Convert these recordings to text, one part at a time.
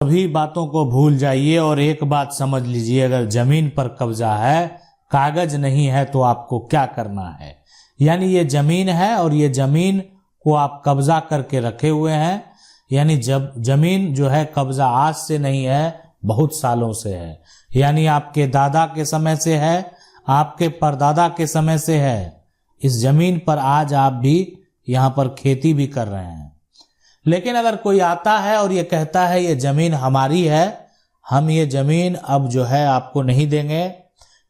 सभी बातों को भूल जाइए और एक बात समझ लीजिए, अगर जमीन पर कब्जा है, कागज नहीं है, तो आपको क्या करना है। यानी ये जमीन है और ये जमीन को आप कब्जा करके रखे हुए हैं। यानी जब जमीन जो है कब्जा आज से नहीं है, बहुत सालों से है। यानी आपके दादा के समय से है, आपके परदादा के समय से है। इस जमीन पर आज आप भी यहाँ पर खेती भी कर रहे हैं। लेकिन अगर कोई आता है और ये कहता है ये जमीन हमारी है, हम ये जमीन अब जो है आपको नहीं देंगे,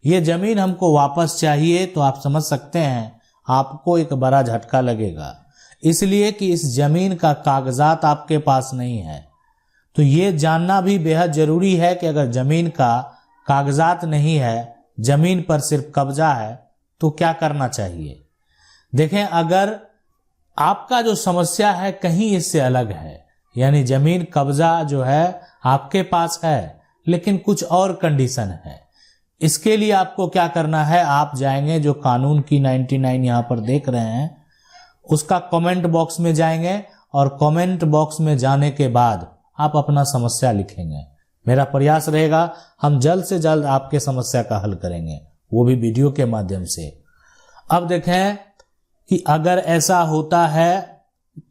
ये जमीन हमको वापस चाहिए, तो आप समझ सकते हैं आपको एक बड़ा झटका लगेगा। इसलिए कि इस जमीन का कागजात आपके पास नहीं है। तो ये जानना भी बेहद जरूरी है कि अगर जमीन का कागजात नहीं है, जमीन पर सिर्फ कब्जा है, तो क्या करना चाहिए। देखें, अगर आपका जो समस्या है कहीं इससे अलग है, यानी जमीन कब्जा जो है आपके पास है लेकिन कुछ और कंडीशन है, इसके लिए आपको क्या करना है, आप जाएंगे जो कानून की 99 यहाँ पर देख रहे हैं, उसका कमेंट बॉक्स में जाएंगे और कमेंट बॉक्स में जाने के बाद आप अपना समस्या लिखेंगे। मेरा प्रयास रहेगा हम जल्द से जल्द आपके समस्या का हल करेंगे, वो भी वीडियो के माध्यम से। अब देखें कि अगर ऐसा होता है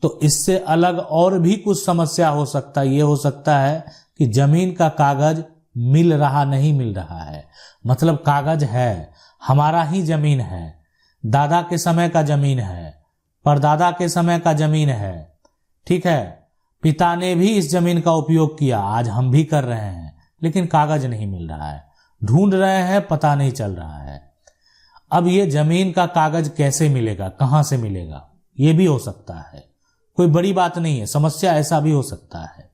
तो इससे अलग और भी कुछ समस्या हो सकता है। ये हो सकता है कि जमीन का कागज मिल रहा नहीं मिल रहा है, मतलब कागज है, हमारा ही जमीन है, दादा के समय का जमीन है, परदादा के समय का जमीन है, ठीक है, पिता ने भी इस जमीन का उपयोग किया, आज हम भी कर रहे हैं, लेकिन कागज नहीं मिल रहा है, ढूंढ रहे हैं, पता नहीं चल रहा है। अब ये जमीन का कागज कैसे मिलेगा, कहां से मिलेगा, ये भी हो सकता है। कोई बड़ी बात नहीं है, समस्या ऐसा भी हो सकता है।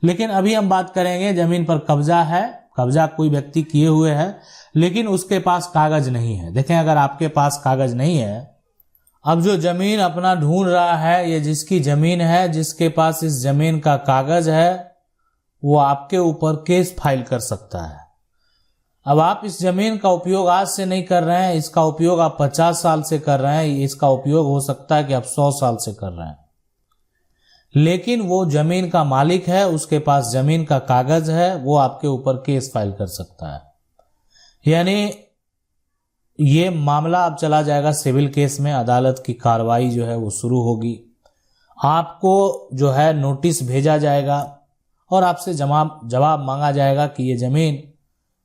लेकिन अभी हम बात करेंगे जमीन पर कब्जा है, कब्जा कोई व्यक्ति किए हुए है लेकिन उसके पास कागज नहीं है। देखें, अगर आपके पास कागज नहीं है, अब जो जमीन अपना ढूंढ रहा है, ये जिसकी जमीन है, जिसके पास इस जमीन का कागज है, वो आपके ऊपर केस फाइल कर सकता है। अब आप इस जमीन का उपयोग आज से नहीं कर रहे हैं, इसका उपयोग आप 50 साल से कर रहे हैं, इसका उपयोग हो सकता है कि आप 100 साल से कर रहे हैं, लेकिन वो जमीन का मालिक है, उसके पास जमीन का कागज है, वो आपके ऊपर केस फाइल कर सकता है। यानी ये मामला अब चला जाएगा सिविल केस में, अदालत की कार्रवाई जो है वो शुरू होगी, आपको जो है नोटिस भेजा जाएगा और आपसे जवाब मांगा जाएगा कि ये जमीन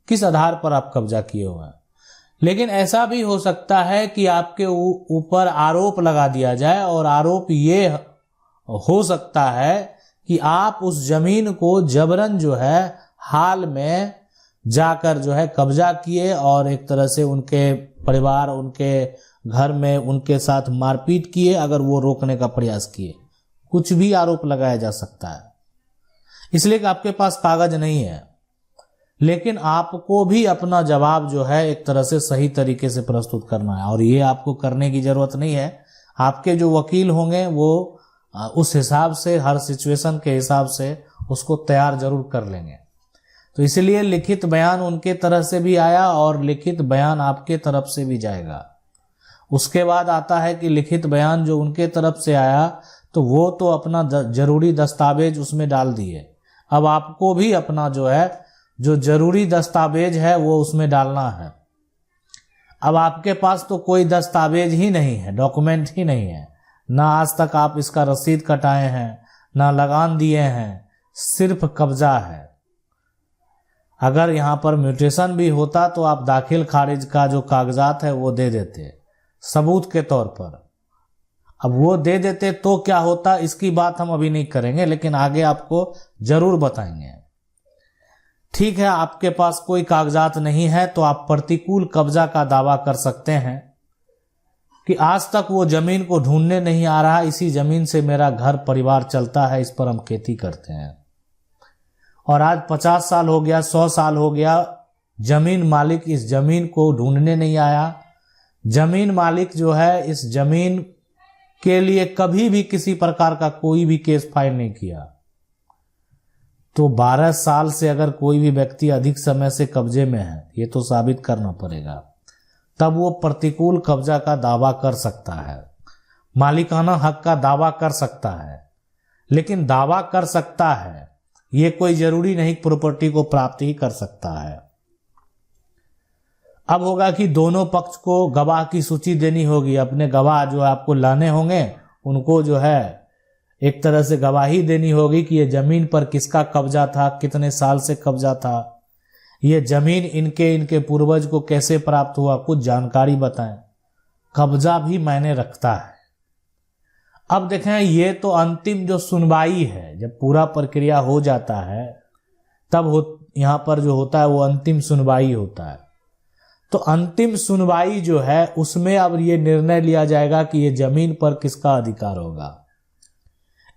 किस आधार पर आप कब्जा किए हुए हैं। लेकिन ऐसा भी हो सकता है कि आपके ऊपर आरोप लगा दिया जाए, और आरोप ये हो सकता है कि आप उस जमीन को जबरन जो है हाल में जाकर जो है कब्जा किए और एक तरह से उनके परिवार, उनके घर में उनके साथ मारपीट किए, अगर वो रोकने का प्रयास किए, कुछ भी आरोप लगाया जा सकता है। इसलिए कि आपके पास कागज नहीं है, लेकिन आपको भी अपना जवाब जो है एक तरह से सही तरीके से प्रस्तुत करना है। और ये आपको करने की जरूरत नहीं है, आपके जो वकील होंगे वो उस हिसाब से, हर सिचुएशन के हिसाब से उसको तैयार जरूर कर लेंगे। तो इसलिए लिखित बयान उनके तरफ से भी आया और लिखित बयान आपके तरफ से भी जाएगा। उसके बाद आता है कि लिखित बयान जो उनके तरफ से आया, तो वो तो अपना जरूरी दस्तावेज उसमें डाल दिए। अब आपको भी अपना जो है जो जरूरी दस्तावेज है वो उसमें डालना है। अब आपके पास तो कोई दस्तावेज ही नहीं है, डॉक्यूमेंट ही नहीं है, ना आज तक आप इसका रसीद कटाए हैं, ना लगान दिए हैं, सिर्फ कब्जा है। अगर यहाँ पर म्यूटेशन भी होता तो आप दाखिल खारिज का जो कागजात है वो दे देते सबूत के तौर पर। अब वो दे देते तो क्या होता, इसकी बात हम अभी नहीं करेंगे, लेकिन आगे आपको जरूर बताएंगे। ठीक है, आपके पास कोई कागजात नहीं है तो आप प्रतिकूल कब्जा का दावा कर सकते हैं कि आज तक वो जमीन को ढूंढने नहीं आ रहा, इसी जमीन से मेरा घर परिवार चलता है, इस पर हम खेती करते हैं, और आज 50 साल हो गया, 100 साल हो गया, जमीन मालिक इस जमीन को ढूंढने नहीं आया। जमीन मालिक जो है इस जमीन के लिए कभी भी किसी प्रकार का कोई भी केस फाइल नहीं किया। तो 12 साल से अगर कोई भी व्यक्ति अधिक समय से कब्जे में है, ये तो साबित करना पड़ेगा, तब वो प्रतिकूल कब्जा का दावा कर सकता है, मालिकाना हक का दावा कर सकता है। लेकिन दावा कर सकता है, ये कोई जरूरी नहीं प्रॉपर्टी को प्राप्त ही कर सकता है। अब होगा कि दोनों पक्ष को गवाह की सूची देनी होगी, अपने गवाह जो आपको लाने होंगे उनको जो है एक तरह से गवाही देनी होगी कि ये जमीन पर किसका कब्जा था, कितने साल से कब्जा था, ये जमीन इनके पूर्वज को कैसे प्राप्त हुआ, कुछ जानकारी बताएं। कब्जा भी मायने रखता है। अब देखें, ये तो अंतिम जो सुनवाई है, जब पूरा प्रक्रिया हो जाता है तब यहाँ पर जो होता है वो अंतिम सुनवाई होता है। तो अंतिम सुनवाई जो है उसमें अब ये निर्णय लिया जाएगा कि ये जमीन पर किसका अधिकार होगा,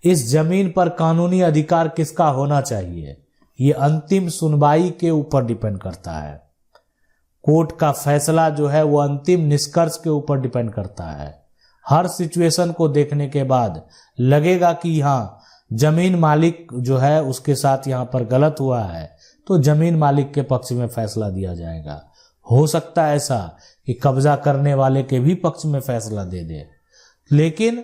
इस जमीन पर कानूनी अधिकार किसका होना चाहिए। ये अंतिम सुनवाई के ऊपर डिपेंड करता है। कोर्ट का फैसला जो है वो अंतिम निष्कर्ष के ऊपर डिपेंड करता है। हर सिचुएशन को देखने के बाद लगेगा कि हाँ जमीन मालिक जो है उसके साथ यहाँ पर गलत हुआ है, तो जमीन मालिक के पक्ष में फैसला दिया जाएगा। हो सकता है ऐसा कि कब्जा करने वाले के भी पक्ष में फैसला दे दे, लेकिन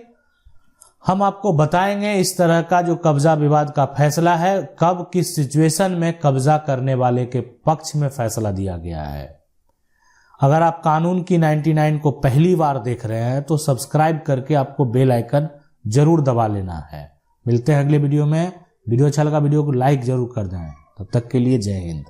हम आपको बताएंगे इस तरह का जो कब्जा विवाद का फैसला है कब किस सिचुएशन में कब्जा करने वाले के पक्ष में फैसला दिया गया है। अगर आप कानून की 99 को पहली बार देख रहे हैं तो सब्सक्राइब करके आपको बेल आइकन जरूर दबा लेना है। मिलते हैं अगले वीडियो में। वीडियो अच्छा लगा वीडियो को लाइक जरूर कर दें। तब तक के लिए जय हिंद।